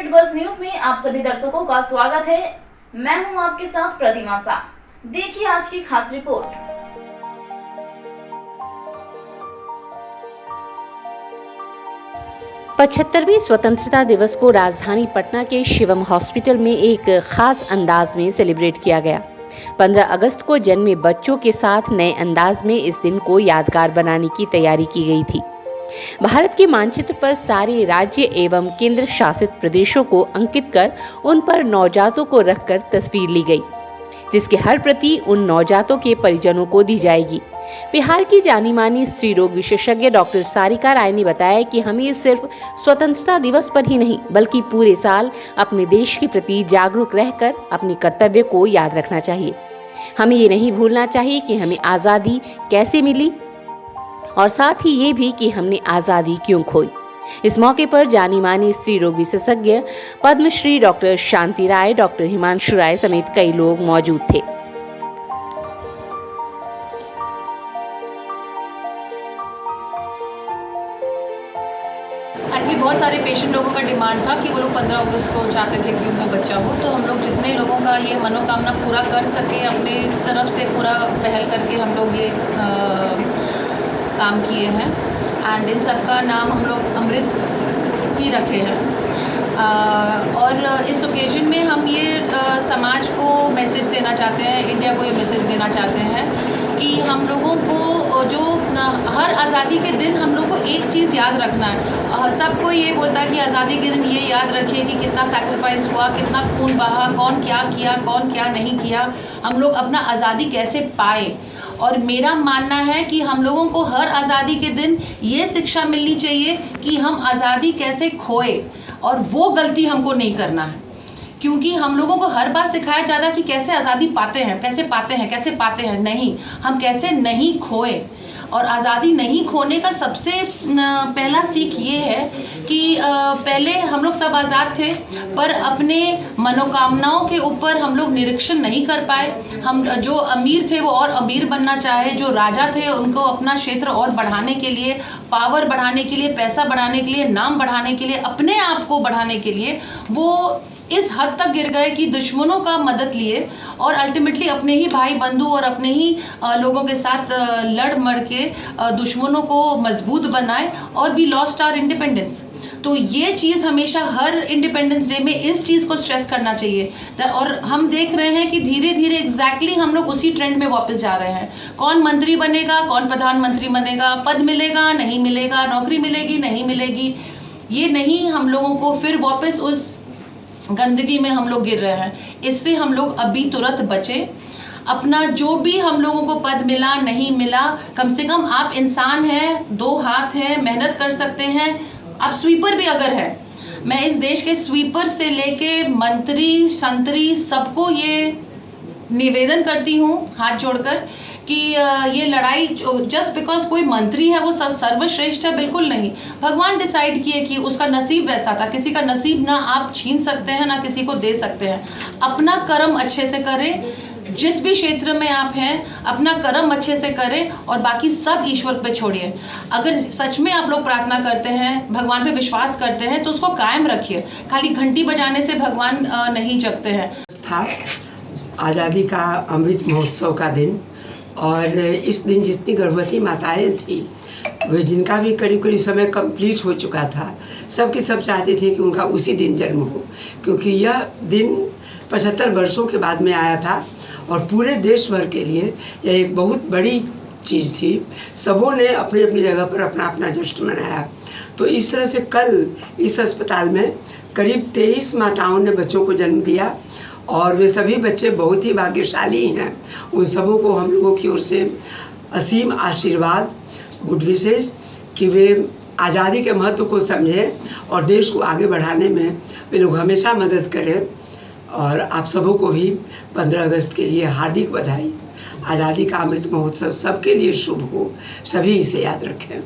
Hit बस news में आप सभी दर्शकों का स्वागत है। मैं हूं आपके साथ प्रतिमा सा। देखिए आज की खास रिपोर्ट। 75वें स्वतंत्रता दिवस को राजधानी पटना के शिवम हॉस्पिटल में एक खास अंदाज में सेलिब्रेट किया गया। 15 अगस्त को जन्मे बच्चों के साथ नए अंदाज में इस दिन को यादगार बनाने की तैयारी की गई थी। भारत के मानचित्र पर सारे राज्य एवं केंद्र शासित प्रदेशों को अंकित कर उन पर नवजातों को रखकर तस्वीर ली गई, जिसके हर प्रति उन नवजातों के परिजनों को दी जाएगी। बिहार की जानी मानी स्त्री रोग विशेषज्ञ डॉक्टर सारिका राय ने बताया कि हमें सिर्फ स्वतंत्रता दिवस पर ही नहीं बल्कि पूरे साल अपने देश के प्रति जागरूक रहकर अपने कर्तव्य को याद रखना चाहिए। हमें ये नहीं भूलना चाहिए कि हमें आज़ादी कैसे मिली और साथ ही ये भी कि हमने आज़ादी क्यों खोई। इस मौके पर जानी मानी स्त्री रोग विशेषज्ञ पद्मश्री डॉक्टर शांति राय, डॉक्टर हिमांशु राय समेत कई लोग मौजूद थे। बहुत सारे पेशेंट लोगों का डिमांड था कि वो लोग 15 अगस्त को चाहते थे कि उनका बच्चा हो, तो हम लोग जितने लोगों का ये मनोकामना पूरा कर सके अपने तरफ से पूरा पहल करके हम लोग ये काम किए हैं। एंड इन सबका नाम हम लोग अमृत ही रखे हैं। और इस ओकेजन में हम ये समाज को मैसेज देना चाहते हैं, इंडिया को ये मैसेज देना चाहते हैं कि हम लोगों को जो हर आज़ादी के दिन हम लोग को एक चीज़ याद रखना है। सबको ये बोलता है कि आज़ादी के दिन ये याद रखिए कि कितना सैक्रिफाइस हुआ, कितना खून बहा, कौन क्या किया, कौन क्या नहीं किया, हम लोग अपना आज़ादी कैसे पाए। और मेरा मानना है कि हम लोगों को हर आज़ादी के दिन ये शिक्षा मिलनी चाहिए कि हम आज़ादी कैसे खोए और वो गलती हमको नहीं करना है, क्योंकि हम लोगों को हर बार सिखाया जाता है कि कैसे आज़ादी पाते हैं, कैसे पाते हैं, कैसे पाते हैं। नहीं, हम कैसे नहीं खोए। और आज़ादी नहीं खोने का सबसे पहला सीख ये है कि पहले हम लोग सब आज़ाद थे, पर अपने मनोकामनाओं के ऊपर हम लोग निरीक्षण नहीं कर पाए। हम जो अमीर थे वो और अमीर बनना चाहे, जो राजा थे उनको अपना क्षेत्र और बढ़ाने के लिए, पावर बढ़ाने के लिए, पैसा बढ़ाने के लिए, नाम बढ़ाने के लिए, अपने आप को बढ़ाने के लिए वो इस हद तक गिर गए कि दुश्मनों का मदद लिए और अल्टीमेटली अपने ही भाई बंधु और अपने ही लोगों के साथ लड़ मर के दुश्मनों को मजबूत बनाए और वी लॉस्ट आवर इंडिपेंडेंस। तो ये चीज़ हमेशा हर इंडिपेंडेंस डे में इस चीज़ को स्ट्रेस करना चाहिए। और हम देख रहे हैं कि धीरे धीरे एग्जैक्टली हम लोग उसी ट्रेंड में वापस जा रहे हैं। कौन मंत्री बनेगा, कौन प्रधानमंत्री बनेगा, पद मिलेगा नहीं मिलेगा, नौकरी मिलेगी नहीं मिलेगी, ये नहीं, हम लोगों को फिर वापस उस गंदगी में हम लोग गिर रहे हैं। इससे हम लोग अभी तुरंत बचें। अपना जो भी हम लोगों को पद मिला नहीं मिला, कम से कम आप इंसान हैं, 2 हाथ हैं, मेहनत कर सकते हैं। आप स्वीपर भी अगर है, मैं इस देश के स्वीपर से लेके मंत्री संतरी सबको ये निवेदन करती हूँ हाथ जोड़कर कि ये लड़ाई जस्ट बिकॉज कोई मंत्री है वो सब सर्वश्रेष्ठ है, बिल्कुल नहीं। भगवान डिसाइड किए कि उसका नसीब वैसा था। किसी का नसीब ना आप छीन सकते हैं ना किसी को दे सकते हैं। अपना कर्म अच्छे से करें, जिस भी क्षेत्र में आप हैं अपना कर्म अच्छे से करें और बाकी सब ईश्वर पे छोड़िए। अगर सच में आप लोग प्रार्थना करते हैं, भगवान पे विश्वास करते हैं, तो उसको कायम रखिए। खाली घंटी बजाने से भगवान नहीं जगते हैं। आज़ादी का अमृत महोत्सव का दिन, और इस दिन जितनी गर्भवती माताएं थी वे जिनका भी करीब करीब समय कंप्लीट हो चुका था, सब के सब चाहते थे कि उनका उसी दिन जन्म हो, क्योंकि यह दिन 75 वर्षों के बाद में आया था और पूरे देश भर के लिए यह एक बहुत बड़ी चीज़ थी। सबों ने अपनी अपनी जगह पर अपना अपना जश्न मनाया। तो इस तरह से कल इस अस्पताल में करीब 23 माताओं ने बच्चों को जन्म दिया और वे सभी बच्चे बहुत ही भाग्यशाली हैं। उन सबों को हम लोगों की ओर से असीम आशीर्वाद, गुड विशेष कि वे आज़ादी के महत्व को समझें और देश को आगे बढ़ाने में वे लोग हमेशा मदद करें। और आप सबों को भी 15 अगस्त के लिए हार्दिक बधाई। आज़ादी का अमृत महोत्सव सबके लिए शुभ हो, सभी इसे याद रखें।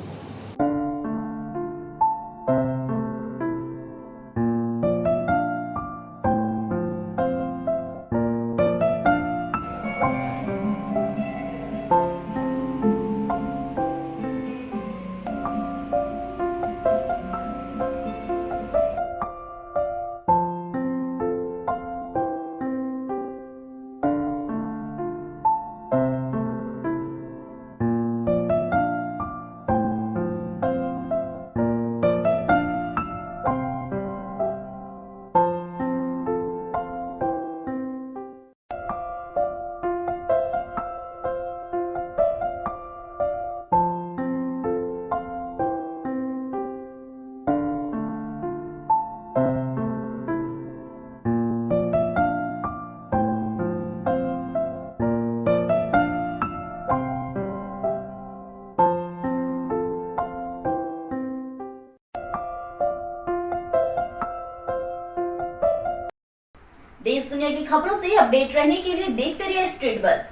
देश दुनिया की खबरों से अपडेट रहने के लिए देखते रहिए स्ट्रीट बस।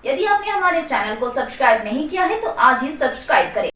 यदि आपने हमारे चैनल को सब्सक्राइब नहीं किया है तो आज ही सब्सक्राइब करें